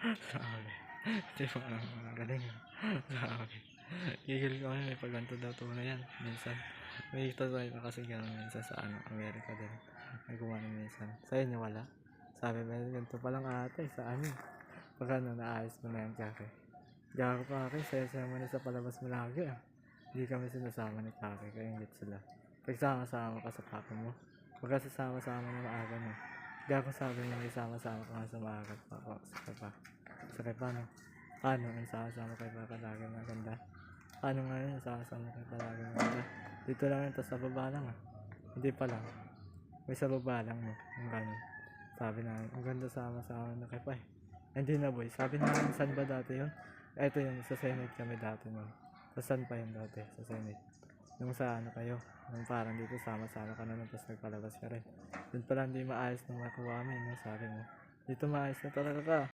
Grabe. Diba, galing ah. Grabe. Gigil ko ngayon, may pagganto daw tunay yan. Minsan, may tatry na kasi gano'n minsan sa ano, Amerika din. May gumano minsan. Sa inyo wala? Sabi ba, ganito pa lang ate, sa ano. Pag ano, naayos mo na yan, Kake. Gago pa Kake, saya-saya mo na sa palabas mo lagi ah. Hindi kami sinasama ni Kake, kaya ingit sila. Pagsama-sama ka sa papa mo. Magkasasama-sama na maaga mo. Gago sabi mo, may sama-sama ka nga sa maaga pa. Sakit pa, no? Paano? Ang sama-sama kayo pa palagi maganda? Paano nga yun? Sama-sama kayo palagi maganda? Dito lang yun, tapos sa baba lang ah. Hindi pa lang. May sa baba lang no. Ang ganun. Sabi na, ang ganda sama-sama na kayo pa eh. Hindi na boy. Sabi na, saan ba dati yun? Ito yun, sa Senate kami dati nun. Sa saan pa yun dati? Sa Senate. Yung sa ano kayo. Yung parang dito sama-sama ka na nun, tapos nagpalabas ka rin. Doon pala hindi maayos nung makuha kami, no? Sabi mo. Dito maayos na talaga ka.